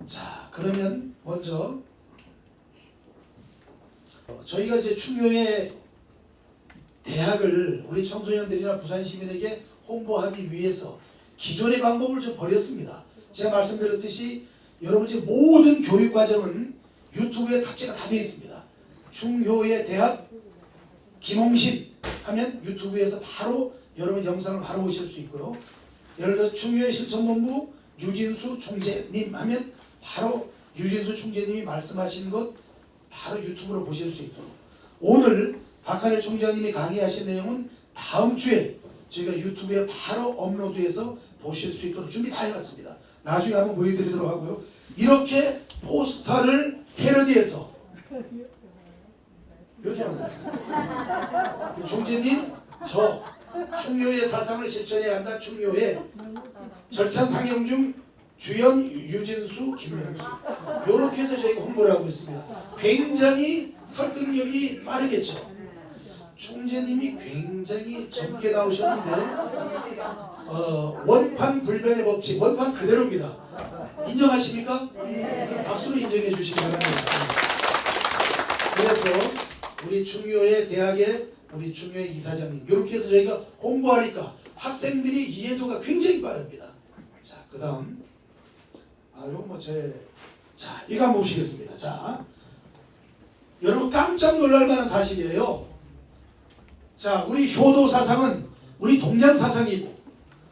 자, 그러면 먼저 저희가 이제 충효의 대학을 우리 청소년들이나 부산 시민에게 홍보하기 위해서 기존의 방법을 좀 버렸습니다. 제가 말씀드렸듯이 여러분 지금 모든 교육 과정은 유튜브에 탑재가 다 되어 있습니다. 충효의 대학 김홍신 하면 유튜브에서 바로 여러분 영상을 바로 보실 수 있고요. 예를 들어 충효의 실천본부 유진수 총재님 하면 바로 유진수 총재님이 말씀하신 것 바로 유튜브로 보실 수 있도록, 오늘 박하늘 총장님이 강의하신 내용은 다음 주에 저희가 유튜브에 바로 업로드해서 보실 수 있도록 준비 다 해놨습니다. 나중에 한번 보여드리도록 하고요. 이렇게 포스터를 패러디해서 이렇게 만들었습니다. 총재님, 저 충효의 사상을 실천해야 한다. 충효의 절찬상영 중 주연 유진수, 김명수 이렇게 해서 저희가 홍보를 하고 있습니다. 굉장히 설득력이 빠르겠죠. 총재님이 굉장히 젊게 나오셨는데 원판 불변의 법칙, 원판 그대로입니다. 인정하십니까? 네. 박수로 인정해 주시기 바랍니다. 그래서 우리 충효의 대학의 우리 충효의 이사장님 이렇게 해서 저희가 홍보하니까 학생들이 이해도가 굉장히 빠릅니다. 자, 그 다음 요거 자, 이거 한번 보시겠습니다. 자, 여러분 깜짝 놀랄 만한 사실이에요. 자, 우리 효도 사상은 우리 동양 사상이고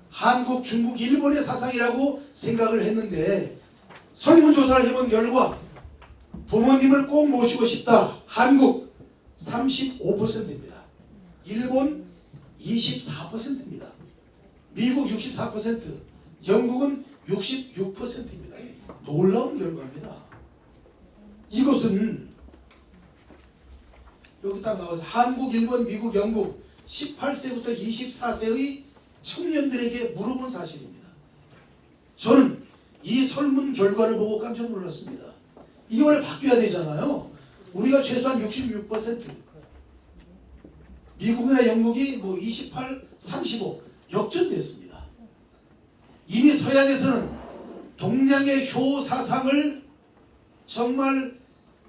한국, 중국, 일본의 사상이라고 생각을 했는데 설문조사를 해본 결과 부모님을 꼭 모시고 싶다. 한국 35%입니다. 일본 24%입니다. 미국 64%, 영국은 66%입니다. 놀라운 결과입니다. 이것은 여기 딱 나와서 한국, 일본, 미국, 영국 18세부터 24세의 청년들에게 물어본 사실입니다. 저는 이 설문 결과를 보고 깜짝 놀랐습니다. 이게 원래 바뀌어야 되잖아요. 우리가 최소한 66%, 미국이나 영국이 28, 35 역전됐습니다. 이미 서양에서는 동양의 효 사상을 정말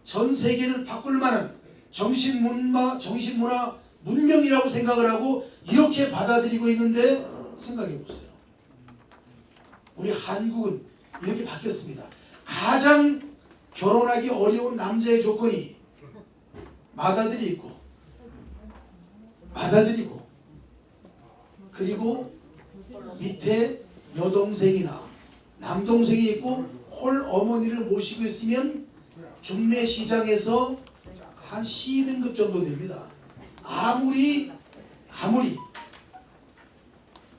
전 세계를 바꿀 만한 정신문화 문명이라고 생각을 하고 이렇게 받아들이고 있는데 생각해 보세요. 우리 한국은 이렇게 바뀌었습니다. 가장 결혼하기 어려운 남자의 조건이 맏아들이 있고 그리고 밑에 여동생이나 남동생이 있고 홀 어머니를 모시고 있으면 중매시장에서 한 C등급 정도 됩니다. 아무리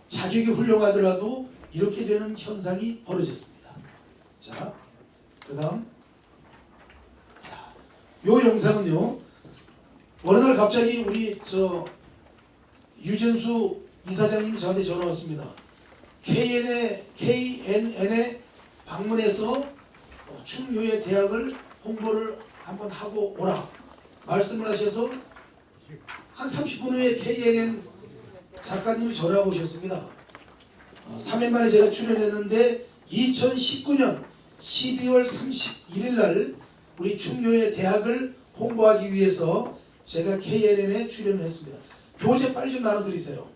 자격이 훌륭하더라도 이렇게 되는 현상이 벌어졌습니다. 자, 그 다음 요 영상은요, 어느 날 갑자기 우리 유진수 이사장님이 저한테 전화 왔습니다. KNN에 방문해서 충효의 대학을 홍보를 한번 하고 오라 말씀을 하셔서 한 30분 후에 KNN 작가님이 전화가 오셨습니다. 3일 만에 제가 출연했는데 2019년 12월 31일 날 우리 충효의 대학을 홍보하기 위해서 제가 KNN에 출연했습니다. 교재 빨리 좀 나눠드리세요.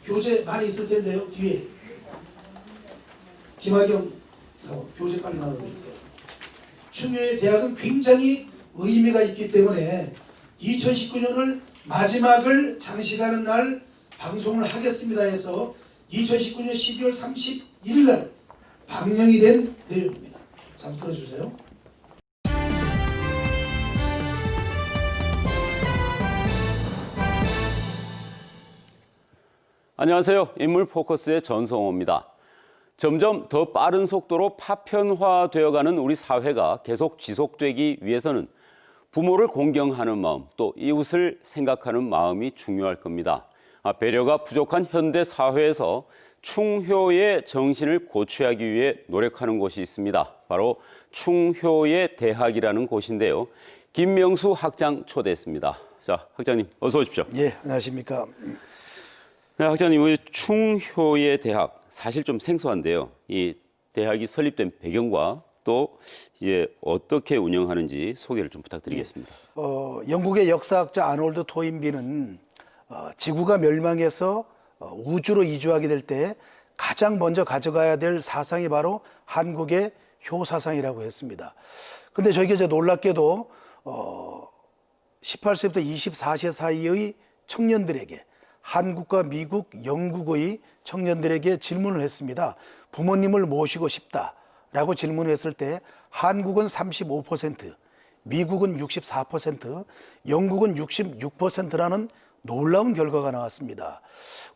교재 많이 있을 텐데요. 뒤에 김학영 사원 교재 빨리 나눠드리세요. 충효의 대학은 굉장히 의미가 있기 때문에 2019년을 마지막을 장식하는 날 방송을 하겠습니다 해서 2019년 12월 31일 날 방영이 된 내용입니다. 잠깐 들어주세요. 안녕하세요. 인물 포커스의 전성호입니다. 점점 더 빠른 속도로 파편화되어가는 우리 사회가 계속 지속되기 위해서는 부모를 공경하는 마음, 또 이웃을 생각하는 마음이 중요할 겁니다. 배려가 부족한 현대 사회에서 충효의 정신을 고취하기 위해 노력하는 곳이 있습니다. 바로 충효의 대학이라는 곳인데요. 김명수 학장 초대했습니다. 자, 학장님 어서 오십시오. 예, 안녕하십니까. 네, 학장님, 우리 충효의 대학 사실 좀 생소한데요. 이 대학이 설립된 배경과 또 어떻게 운영하는지 소개를 좀 부탁드리겠습니다. 영국의 역사학자 아놀드 토인비는 지구가 멸망해서 우주로 이주하게 될 때 가장 먼저 가져가야 될 사상이 바로 한국의 효사상이라고 했습니다. 근데 저희가 이제 놀랍게도 18세부터 24세 사이의 청년들에게 한국과 미국, 영국의 청년들에게 질문을 했습니다. 부모님을 모시고 싶다라고 질문을 했을 때 한국은 35%, 미국은 64%, 영국은 66%라는 놀라운 결과가 나왔습니다.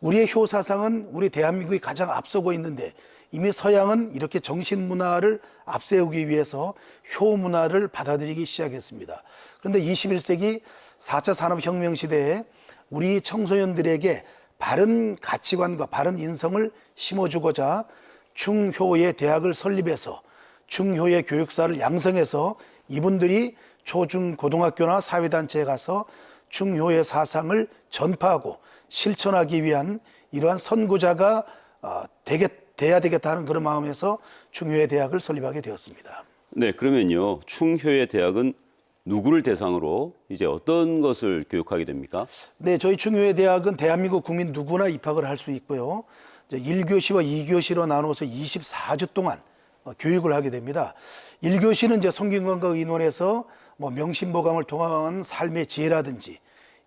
우리의 효사상은 우리 대한민국이 가장 앞서고 있는데 이미 서양은 이렇게 정신문화를 앞세우기 위해서 효문화를 받아들이기 시작했습니다. 그런데 21세기 4차 산업혁명 시대에 우리 청소년들에게 바른 가치관과 바른 인성을 심어주고자 중효의 대학을 설립해서 중효의 교육사를 양성해서 이분들이 초중 고등학교나 사회단체에 가서 중효의 사상을 전파하고 실천하기 위한 이러한 선구자가 돼야 되겠다 하는 그런 마음에서 중효의 대학을 설립하게 되었습니다. 네, 그러면요. 충효의 대학은 누구를 대상으로 이제 어떤 것을 교육하게 됩니까? 네, 저희 중효의 대학은 대한민국 국민 누구나 입학을 할 수 있고요. 이제 1교시와 2교시로 나눠서 24주 동안 교육을 하게 됩니다. 1교시는 이제 성균관과 의논해서 뭐 명심보감을 통한 삶의 지혜라든지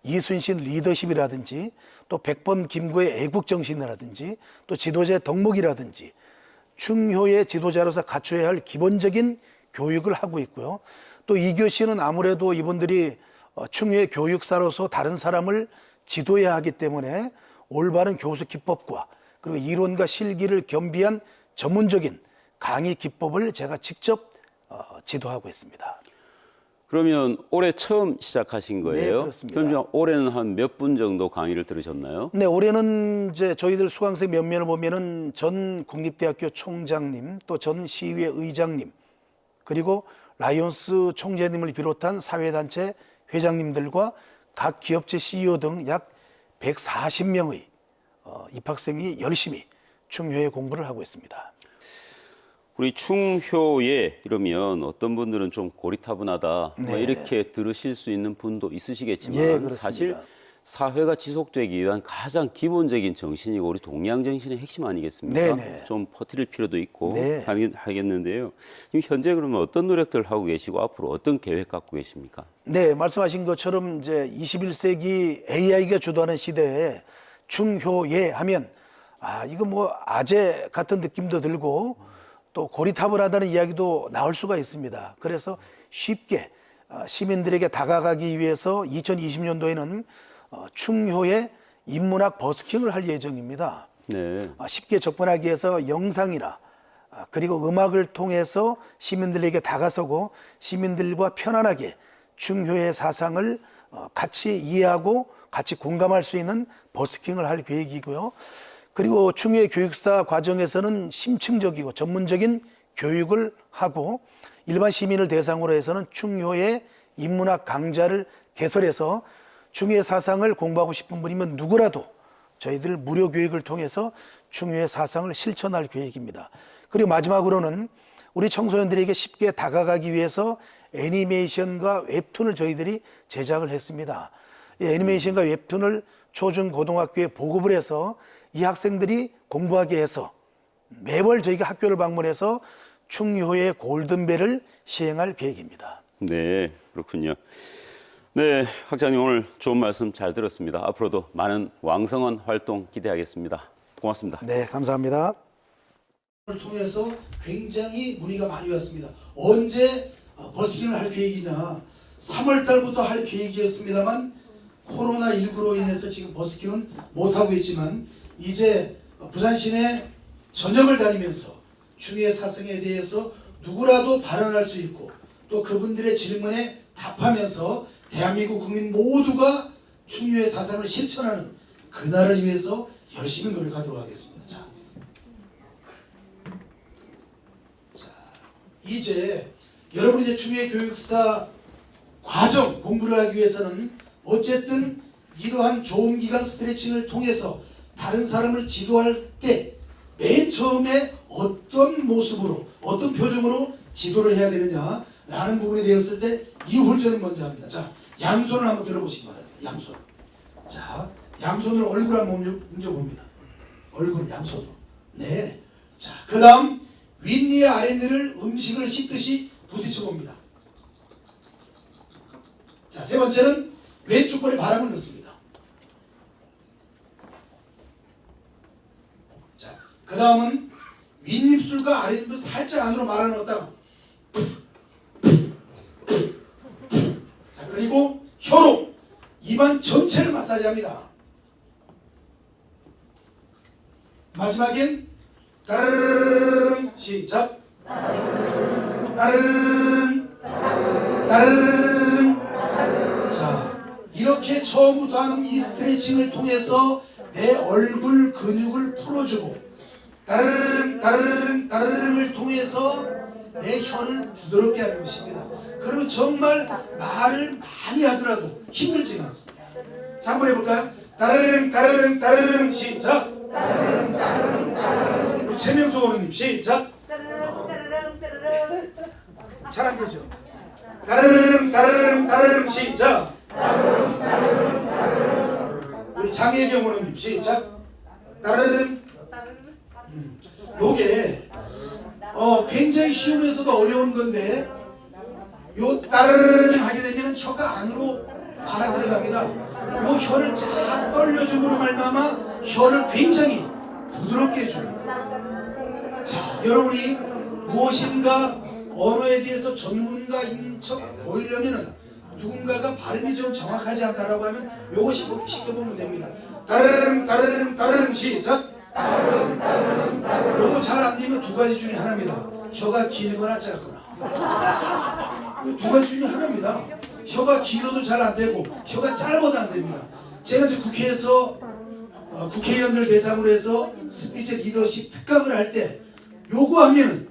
이순신 리더십이라든지 또 백범 김구의 애국정신이라든지 또 지도자의 덕목이라든지 중효의 지도자로서 갖춰야 할 기본적인 교육을 하고 있고요. 또 2교시는 아무래도 이분들이 충효의 교육사로서 다른 사람을 지도해야 하기 때문에 올바른 교수 기법과 그리고 이론과 실기를 겸비한 전문적인 강의 기법을 제가 직접 지도하고 있습니다. 그러면 올해 처음 시작하신 거예요? 네, 그렇습니다. 그럼 올해는 한 몇 분 정도 강의를 들으셨나요? 네, 올해는 이제 저희들 수강생 몇 면을 보면은 전 국립대학교 총장님, 또 전 시의회 의장님, 그리고 라이온스 총재님을 비롯한 사회단체 회장님들과 각 기업체 CEO 등 약 140명의 입학생이 열심히 충효의 공부를 하고 있습니다. 우리 충효에 이러면 어떤 분들은 좀 고리타분하다 뭐 네. 이렇게 들으실 수 있는 분도 있으시겠지만 예, 그렇습니다. 사실 사회가 지속되기 위한 가장 기본적인 정신이고 우리 동양 정신의 핵심 아니겠습니까? 네네. 좀 퍼뜨릴 필요도 있고 네. 하겠는데요. 지금 현재 그러면 어떤 노력들을 하고 계시고 앞으로 어떤 계획 갖고 계십니까? 네, 말씀하신 것처럼 이제 21세기 AI가 주도하는 시대에 중효예 하면 이거 뭐 아재 같은 느낌도 들고 또 고리타분하다는 이야기도 나올 수가 있습니다. 그래서 쉽게 시민들에게 다가가기 위해서 2020년도에는 충효의 인문학 버스킹을 할 예정입니다. 네. 쉽게 접근하기 위해서 영상이나 그리고 음악을 통해서 시민들에게 다가서고 시민들과 편안하게 충효의 사상을 같이 이해하고 같이 공감할 수 있는 버스킹을 할 계획이고요. 그리고 충효의 교육사 과정에서는 심층적이고 전문적인 교육을 하고 일반 시민을 대상으로 해서는 충효의 인문학 강좌를 개설해서 충효의 사상을 공부하고 싶은 분이면 누구라도 저희들 무료 교육을 통해서 충효의 사상을 실천할 계획입니다. 그리고 마지막으로는 우리 청소년들에게 쉽게 다가가기 위해서 애니메이션과 웹툰을 저희들이 제작을 했습니다. 이 애니메이션과 웹툰을 초중 고등학교에 보급을 해서 이 학생들이 공부하게 해서 매월 저희가 학교를 방문해서 충효의 골든벨을 시행할 계획입니다. 네, 그렇군요. 네, 학장님 오늘 좋은 말씀 잘 들었습니다. 앞으로도 많은 왕성한 활동 기대하겠습니다. 고맙습니다. 네, 감사합니다. 을 통해서 굉장히 문의가 많이 왔습니다. 언제 버스킹을 할 계획이냐? 3월 달부터 할 계획이었습니다만 코로나19로 인해서 지금 버스킹은 못하고 있지만 이제 부산 시내 전역을 다니면서 충효의 사상에 대해서 누구라도 발언할 수 있고 또 그분들의 질문에 답하면서 대한민국 국민 모두가 충효의 사상을 실천하는 그날을 위해서 열심히 노력하도록 하겠습니다. 자, 이제 여러분이 이제 충효의 교육사 과정 공부를 하기 위해서는 어쨌든 이러한 좋은 기간 스트레칭을 통해서 다른 사람을 지도할 때 맨 처음에 어떤 모습으로 어떤 표정으로 지도를 해야 되느냐라는 부분이 되었을 때 이 훈련을 먼저 합니다. 자, 양손을 한번 들어보시기 바랍니다. 양손. 자, 양손으로 얼굴 한번 뭉쳐봅니다. 얼굴 양손으로. 네. 자, 그 다음 윗니의 아랫니를 음식을 씹듯이 부딪혀 봅니다. 자, 세 번째는 왼쪽 볼에 바람을 넣습니다. 자, 그 다음은 윗입술과 아랫입술 살짝 안으로 말아 넣었다가 자, 그리고 혀로 입안 전체를 마사지합니다. 마지막엔 따르릉 시작. 따르릉 따르릉. 자, 이렇게 처음부터 하는 이 스트레칭을 통해서 내 얼굴 근육을 풀어주고 따르릉 따르릉 따르릉을 통해서 내 혀를 부드럽게 하는 것입니다. 그러면 정말 말을 많이 하더라도 힘들지가 않습니다. 자, 한번 해볼까요? 따르릉 따르릉 따르릉 시작. 우리 최명수 어머님 시작. 잘 안 되죠? 따르릉 따르릉 따르릉 시작. 우리 장혜경 어머님 시작. 따르릉. 요게 굉장히 쉬우면서도 어려운 건데 요 따르릉 하게 되면 혀가 안으로 말아 들어갑니다. 요 혀를 쫙 떨려줌으로 말미암아 혀를 굉장히 부드럽게 해줍니다. 자, 여러분이 무엇인가 언어에 대해서 전문가인 척 보이려면 누군가가 발음이 좀 정확하지 않다라고 하면 요것이 시켜보면 됩니다. 따르릉 따르릉 따르릉 시작. 요거 잘 안 되면 두 가지 중에 하나입니다. 혀가 길거나 짧거나. 두 가지 중에 하나입니다. 혀가 길어도 잘 안 되고 혀가 짧아도 안 됩니다. 제가 이제 국회에서 국회의원들 대상으로 해서 스피치 리더십 특강을 할 때 요거 하면은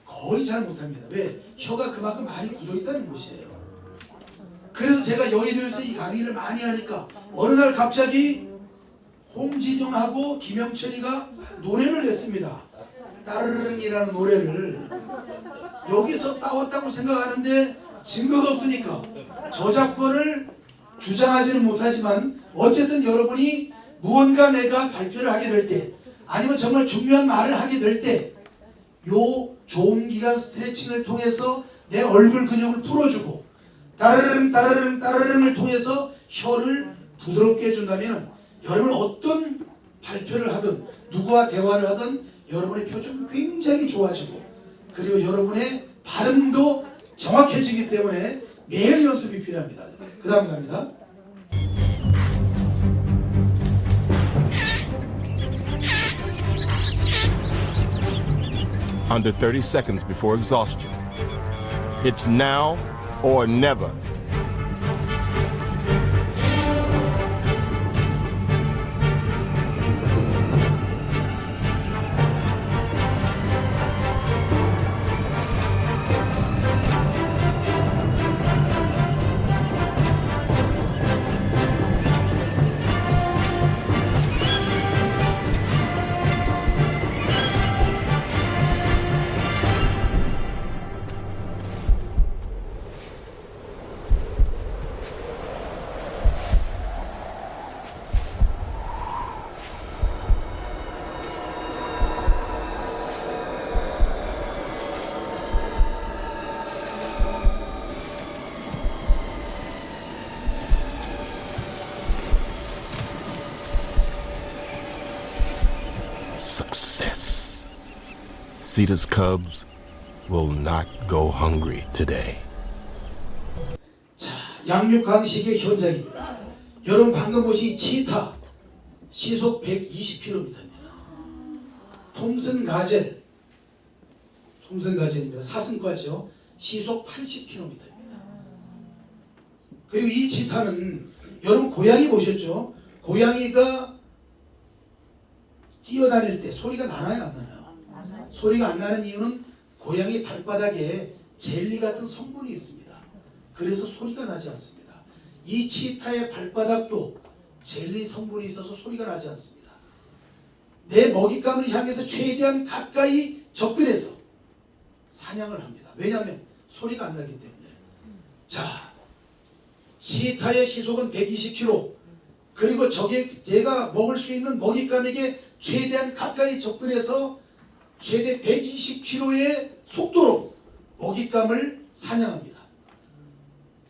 거의 잘 못합니다. 왜? 혀가 그만큼 많이 굳어 있다는 것이에요. 그래서 제가 여의도에서 이 강의를 많이 하니까 어느 날 갑자기 홍진영하고 김영철이가 노래를 냈습니다. 따르릉이라는 노래를 여기서 따왔다고 생각하는데 증거가 없으니까 저작권을 주장하지는 못하지만 어쨌든 여러분이 무언가 내가 발표를 하게 될 때 아니면 정말 중요한 말을 하게 될 때 요 좋은 기간 스트레칭을 통해서 내 얼굴 근육을 풀어주고 따르릉 따르릉 따르릉을 통해서 혀를 부드럽게 해준다면 여러분 어떤 발표를 하든 누구와 대화를 하든 여러분의 표정이 굉장히 좋아지고 그리고 여러분의 발음도 정확해지기 때문에 매일 연습이 필요합니다. 그 다음 갑니다. Under 30 seconds before exhaustion. It's now or never. Success. Cedar's Cubs will not go hungry today. 자, 양육강식의 현장입니다. 여러분 방금 보신 치타 시속 120km입니다. 톰슨 가젤입니다. 사슴과죠. 시속 80km입니다. 그리고 이 치타는 여러분 고양이 보셨죠? 고양이가 뛰어다닐 때 소리가 나나요, 안 나나요? 소리가 안 나는 이유는 고양이 발바닥에 젤리 같은 성분이 있습니다. 그래서 소리가 나지 않습니다. 이 치타의 발바닥도 젤리 성분이 있어서 소리가 나지 않습니다. 내 먹잇감을 향해서 최대한 가까이 접근해서 사냥을 합니다. 왜냐하면 소리가 안 나기 때문에. 자, 시타의 시속은 120km. 그리고 얘가 먹을 수 있는 먹잇감에게 최대한 가까이 접근해서 최대 120km의 속도로 먹잇감을 사냥합니다.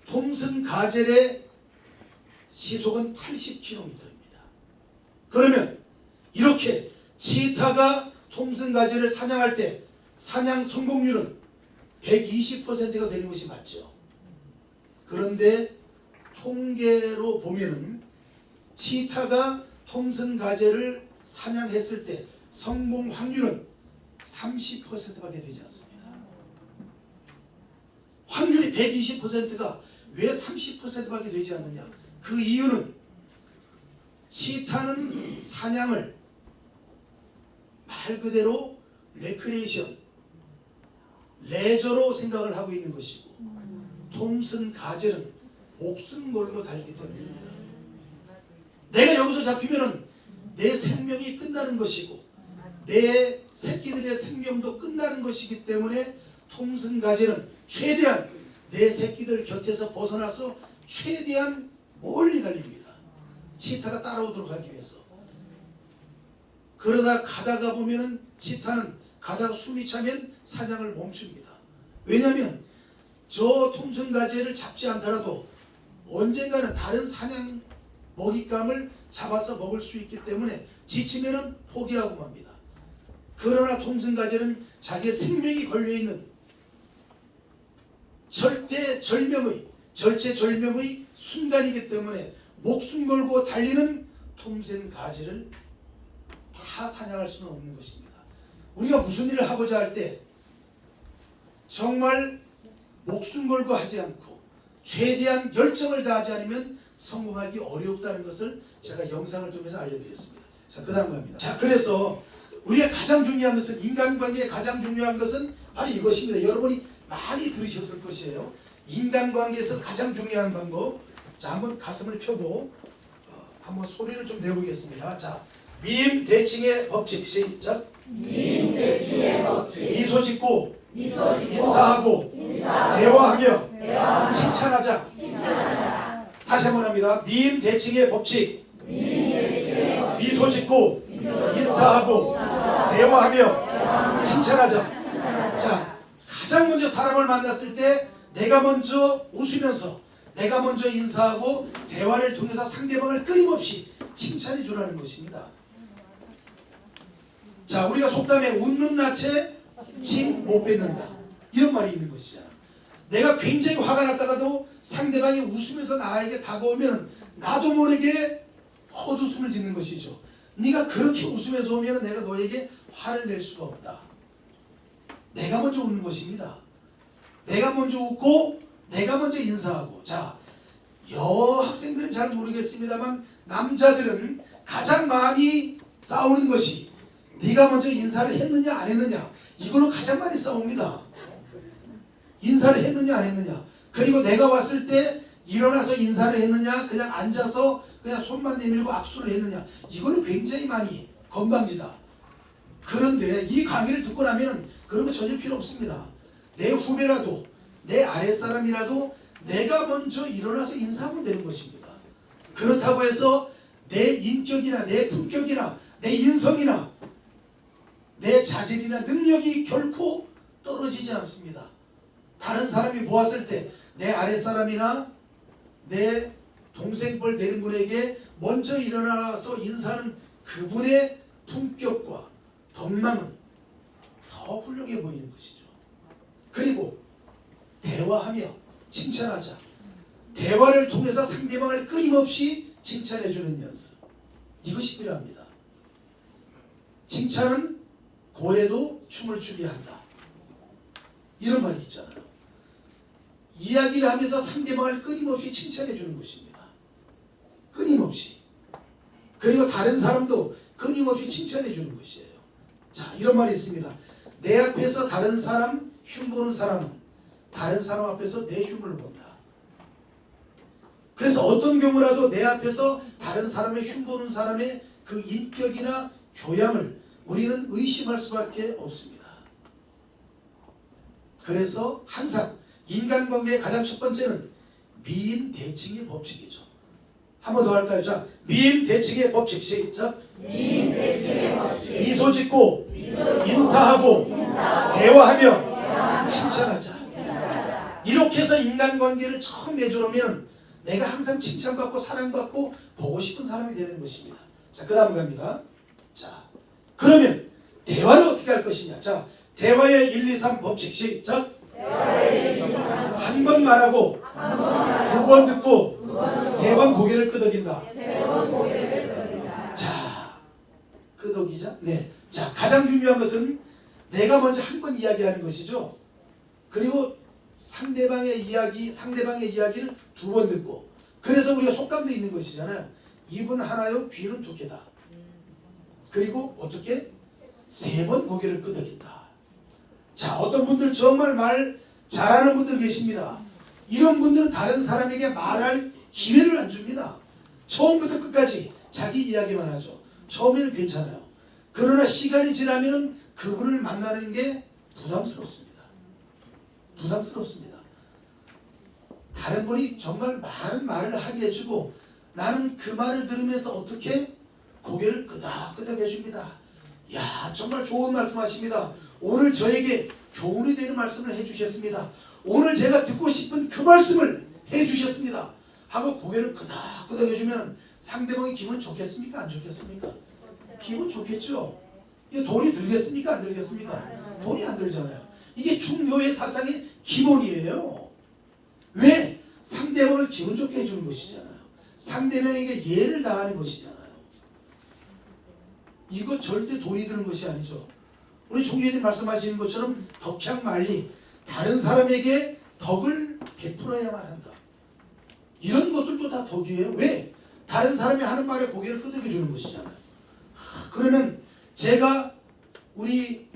톰슨 가젤의 시속은 80km입니다. 그러면 이렇게 치타가 톰슨 가젤을 사냥할 때 사냥 성공률은 120%가 되는 것이 맞죠. 그런데 통계로 보면은 치타가 톰슨 가젤을 사냥했을 때 성공 확률은 30%밖에 되지 않습니다. 확률이 120%가 왜 30%밖에 되지 않느냐? 그 이유는 치타는 사냥을 말 그대로 레크레이션, 레저로 생각을 하고 있는 것이고 톰슨 가젤은 목숨 걸고 달기 때문입니다. 내가 여기서 잡히면은 내 생명이 끝나는 것이고 내 새끼들의 생명도 끝나는 것이기 때문에 톰슨 가젤은 최대한 내 새끼들 곁에서 벗어나서 최대한 멀리 달립니다. 치타가 따라오도록 하기 위해서. 그러다 가다가 보면은 치타는 가다가 숨이 차면 사냥을 멈춥니다. 왜냐하면 저 톰슨 가젤을 잡지 않더라도 언젠가는 다른 사냥 먹잇감을 잡아서 먹을 수 있기 때문에 지치면은 포기하고 맙니다. 그러나 톰슨 가젤은 자기의 생명이 걸려있는 절체절명의 순간이기 때문에 목숨 걸고 달리는 톰슨 가젤을 다 사냥할 수는 없는 것입니다. 우리가 무슨 일을 하고자 할 때 정말 목숨 걸고 하지 않고 최대한 열정을 다하지 않으면 성공하기 어렵다는 것을 제가 영상을 통해서 알려드렸습니다. 자, 그 다음 갑니다. 자, 그래서 우리가 가장 중요한 것은, 인간관계에 가장 중요한 것은 바로 이것입니다. 여러분이 많이 들으셨을 것이에요. 인간관계에서 가장 중요한 방법. 자, 한번 가슴을 펴고 한번 소리를 좀 내보겠습니다. 자, 미임 대칭의 법칙. 시작. 미임 대칭의 법칙. 미소 짓고 미소 짓고 인사하고 대화하며 칭찬하자. 칭찬하자. 다시 한번 합니다. 미임 대칭의 법칙. 미임 대칭의 법칙. 미소 짓고 인사하고 대화하며 칭찬하자. 자, 가장 먼저 사람을 만났을 때 내가 먼저 웃으면서 내가 먼저 인사하고 대화를 통해서 상대방을 끊임없이 칭찬해 주라는 것입니다. 자, 우리가 속담에 웃는 낯에 침 못 뱉는다 이런 말이 있는 것이잖아. 내가 굉장히 화가 났다가도 상대방이 웃으면서 나에게 다가오면 나도 모르게 헛웃음을 짓는 것이죠. 네가 그렇게 웃으면서 오면 내가 너에게 화를 낼 수가 없다. 내가 먼저 웃는 것입니다. 내가 먼저 웃고 내가 먼저 인사하고. 자, 여학생들은 잘 모르겠습니다만 남자들은 가장 많이 싸우는 것이 네가 먼저 인사를 했느냐 안 했느냐, 이걸로 가장 많이 싸웁니다. 인사를 했느냐 안 했느냐, 그리고 내가 왔을 때 일어나서 인사를 했느냐 그냥 앉아서 그냥 손만 내밀고 악수를 했느냐, 이걸로 굉장히 많이 건방지다. 그런데 이 강의를 듣고 나면 그런 거 전혀 필요 없습니다. 내 후배라도 내 아랫사람이라도 내가 먼저 일어나서 인사하면 되는 것입니다. 그렇다고 해서 내 인격이나 내 품격이나 내 인성이나 내 자질이나 능력이 결코 떨어지지 않습니다. 다른 사람이 보았을 때 내 아랫사람이나 내 동생뻘 되는 분에게 먼저 일어나서 인사하는 그분의 품격과 덕망은 더 훌륭해 보이는 것이죠. 그리고 대화하며 칭찬하자. 대화를 통해서 상대방을 끊임없이 칭찬해주는 연습, 이것이 필요합니다. 칭찬은 고래도 춤을 추게 한다, 이런 말이 있잖아요. 이야기를 하면서 상대방을 끊임없이 칭찬해주는 것입니다. 끊임없이. 그리고 다른 사람도 끊임없이 칭찬해주는 것이에요. 자, 이런 말이 있습니다. 내 앞에서 다른 사람 흉보는 사람은 다른 사람 앞에서 내 흉을 본다. 그래서 어떤 경우라도 내 앞에서 다른 사람의 흉보는 사람의 그 인격이나 교양을 우리는 의심할 수밖에 없습니다. 그래서 항상 인간관계의 가장 첫 번째는 미인 대칭의 법칙이죠. 한 번 더 할까요? 자, 미인 대칭의 법칙 시작. 미인 대칭의 법칙. 미소 짓고 인사하고 대화하며 칭찬하자. 이렇게 해서 인간관계를 처음 맺어놓으면 내가 항상 칭찬받고 사랑받고 보고 싶은 사람이 되는 것입니다. 자, 그 다음 갑니다. 자, 그러면 대화를 어떻게 할 것이냐. 자, 대화의 1, 2, 3 법칙 시작. 한 번 말하고 두 번 듣고 세 번 고개를 끄덕인다. 자, 끄덕이자. 네. 자, 가장 중요한 것은 내가 먼저 한 번 이야기하는 것이죠. 그리고 상대방의 이야기를 두 번 듣고. 그래서 우리가 속담도 있는 것이잖아요. 입은 하나요, 귀는 두 개다. 그리고 어떻게? 세 번 고개를 끄덕인다. 자, 어떤 분들 정말 말 잘하는 분들 계십니다. 이런 분들은 다른 사람에게 말할 기회를 안 줍니다. 처음부터 끝까지 자기 이야기만 하죠. 처음에는 괜찮아요. 그러나 시간이 지나면 그분을 만나는 게 부담스럽습니다. 부담스럽습니다. 다른 분이 정말 많은 말을 하게 해주고 나는 그 말을 들으면서 어떻게 고개를 끄덕끄덕 해줍니다. 야, 정말 좋은 말씀하십니다. 오늘 저에게 교훈이 되는 말씀을 해주셨습니다. 오늘 제가 듣고 싶은 그 말씀을 해주셨습니다. 하고 고개를 끄덕끄덕 해주면 상대방이 기분 좋겠습니까? 안 좋겠습니까? 기분 좋겠죠. 이게 돈이 들겠습니까? 안 들겠습니까? 돈이 안 들잖아요. 이게 중요의 사상의 기본이에요. 왜? 상대방을 기분 좋게 해주는 것이잖아요. 상대방에게 예를 다하는 것이잖아요. 이거 절대 돈이 드는 것이 아니죠. 우리 종교님 말씀하시는 것처럼 덕향만리, 다른 사람에게 덕을 베풀어야만 한다. 이런 것들도 다 덕이에요. 왜? 다른 사람이 하는 말에 고개를 끄덕여 주는 것이잖아요. 그러면 제가 우리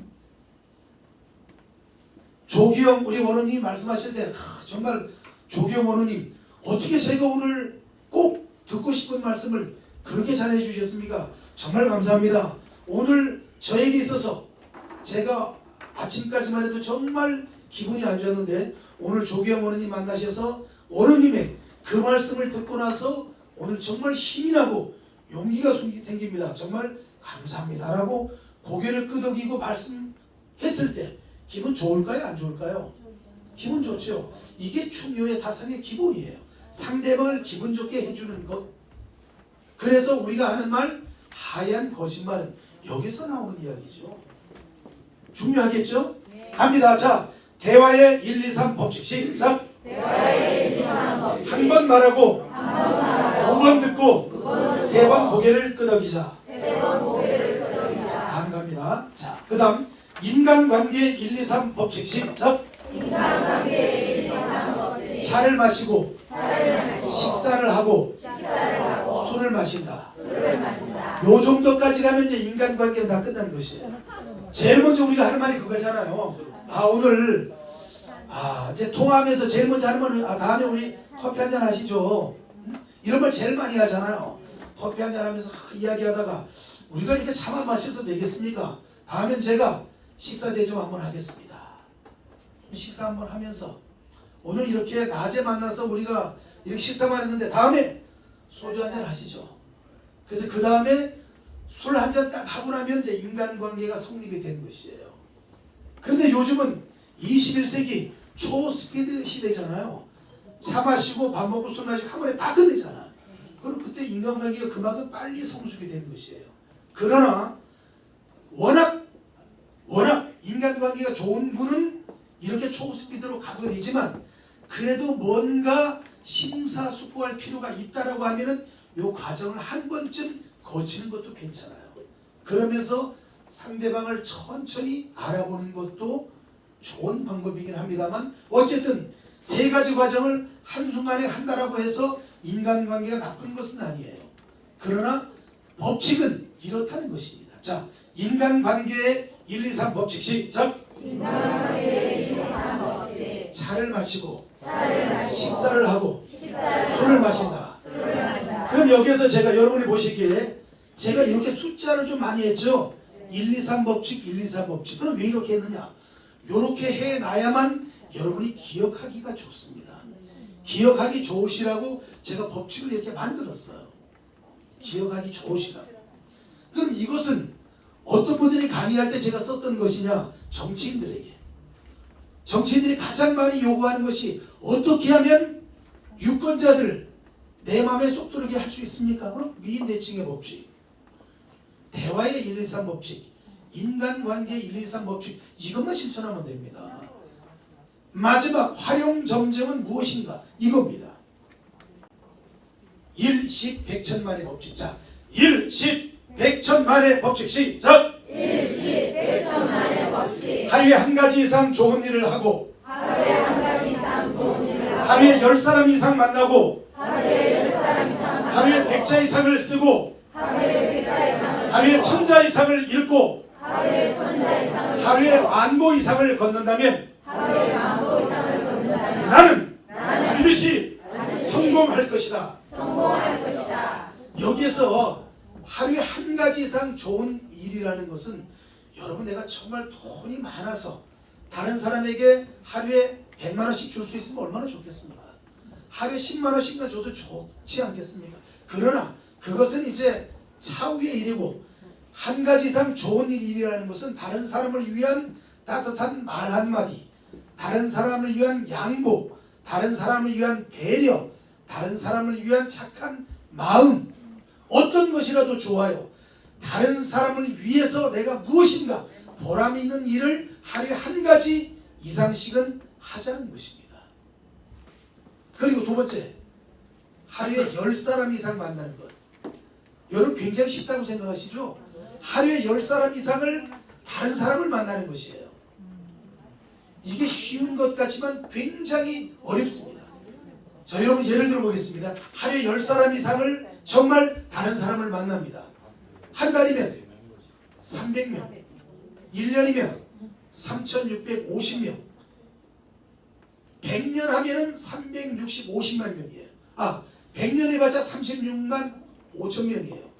조기영 우리 원우님 말씀하실 때 정말 조기영 원우님 어떻게 제가 오늘 꼭 듣고 싶은 말씀을 그렇게 잘해 주셨습니까? 정말 감사합니다. 오늘 저에게 있어서 제가 아침까지만 해도 정말 기분이 안 좋았는데 오늘 조기영 원우님 만나셔서 원우님의 그 말씀을 듣고 나서 오늘 정말 힘이 나고 용기가 생깁니다. 정말 감사합니다라고 고개를 끄덕이고 말씀했을 때 기분 좋을까요? 안 좋을까요? 기분 좋죠. 이게 충효의 사상의 기본이에요. 상대방을 기분 좋게 해주는 것. 그래서 우리가 하는 말 하얀 거짓말은 여기서 나오는 이야기죠. 중요하겠죠? 갑니다. 자, 대화의 1, 2, 3 법칙 시작. 한 번 말하고 두 번 듣고 세 번 고개를 끄덕이자. 다음 갑니다. 자, 그 다음 인간관계 1, 2, 3 법칙 시작. 차를 마시고 식사를 하고 술을 마신다. 요 정도까지 가면 이제 인간관계는 다 끝난 것이에요. 제일 먼저 우리가 하는 말이 그거잖아요. 오늘 이제 통화하면서 제일 먼저 하는 말은 다음에 우리 커피 한잔 하시죠. 이런 말 제일 많이 하잖아요. 커피 한잔 하면서 이야기하다가 우리가 이렇게 차만 마셔서 되겠습니까? 다음엔 제가 식사 대접 한번 하겠습니다. 식사 한번 하면서 오늘 이렇게 낮에 만나서 우리가 이렇게 식사만 했는데 다음에 소주 한잔 하시죠. 그래서 그 다음에 술 한잔 딱 하고 나면 이제 인간관계가 성립이 되는 것이에요. 그런데 요즘은 21세기 초스피드 시대잖아요. 차 마시고 밥 먹고 술 마시고 한 번에 다 끝내잖아. 그럼 그때 인간관계가 그만큼 빨리 성숙이 되는 것이에요. 그러나 워낙 인간관계가 좋은 분은 이렇게 초스피드로 가도 되지만 그래도 뭔가 심사숙고할 필요가 있다라고 하면은 이 과정을 한 번쯤 거치는 것도 괜찮아요. 그러면서 상대방을 천천히 알아보는 것도 좋은 방법이긴 합니다만 어쨌든 세 가지 과정을 한순간에 한다라고 해서 인간관계가 나쁜 것은 아니에요. 그러나 법칙은 이렇다는 것입니다. 자, 인간관계의 1, 2, 3 법칙 시작. 차를 마시고 식사를 하고 술을 마신다. 그럼 여기에서 제가 여러분이 보시기에 제가 이렇게 숫자를 좀 많이 했죠. 1, 2, 3 법칙, 1, 2, 3 법칙. 그럼 왜 이렇게 했느냐? 이렇게 해놔야만 여러분이 기억하기가 좋습니다. 기억하기 좋으시라고 제가 법칙을 이렇게 만들었어요. 기억하기 좋으시라고. 그럼 이것은 어떤 분들이 강의할 때 제가 썼던 것이냐? 정치인들에게. 정치인들이 가장 많이 요구하는 것이 어떻게 하면 유권자들을 내 마음에 쏙 들게 할 수 있습니까? 그럼 미인대칭의 법칙, 대화의 1, 2, 3 법칙, 인간관계 1, 2, 3 법칙, 이것만 실천하면 됩니다. 마지막 활용점정은 무엇인가? 이겁니다. 1, 10, 100천만의 법칙. 자, 1, 10, 100천만의 법칙 시작! 1, 10, 100천만의 법칙. 하루에 한 가지 이상 좋은 일을 하고 하루에 한 가지 이상 좋은 일을 하고 하루에 10사람 이상 만나고 하루에 10사람 이상 만나고 하루에 100자 이상을 쓰고 하루에 100자 이상을 하루에 1000자 이상을 읽고 하루에 1000자 이상을 하루에 만보 이상을 걷는다면 하루에 만보 이상을 걷는다면 나는 반드시 성공할 것이다. 성공할 것이다. 여기에서 하루에 한 가지 이상 좋은 일이라는 것은 여러분 내가 정말 돈이 많아서 다른 사람에게 하루에 100만 원씩 줄 수 있으면 얼마나 좋겠습니까? 하루에 10만 원씩이나 줘도 좋지 않겠습니까? 그러나 그것은 이제 차후의 일이고 한 가지 이상 좋은 일이라는 것은 다른 사람을 위한 따뜻한 말 한마디, 다른 사람을 위한 양보, 다른 사람을 위한 배려, 다른 사람을 위한 착한 마음, 어떤 것이라도 좋아요. 다른 사람을 위해서 내가 무엇인가 보람 있는 일을 하루에 한 가지 이상씩은 하자는 것입니다. 그리고 두 번째, 하루에 10사람 이상 만나는 것. 여러분 굉장히 쉽다고 생각하시죠? 하루에 10사람 이상을 다른 사람을 만나는 것이에요. 이게 쉬운 것 같지만 굉장히 어렵습니다. 자, 여러분 예를 들어 보겠습니다. 하루에 10사람 이상을 정말 다른 사람을 만납니다. 한 달이면 300명, 1년이면 3650명, 100년 하면은 350만 명이에요. 100년 해봤자 36만 5천 명이에요.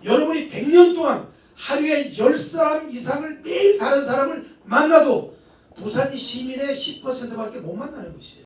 여러분이 100년 동안 하루에 10사람 이상을 매일 다른 사람을 만나도 부산 시민의 10%밖에 못 만나는 것이에요.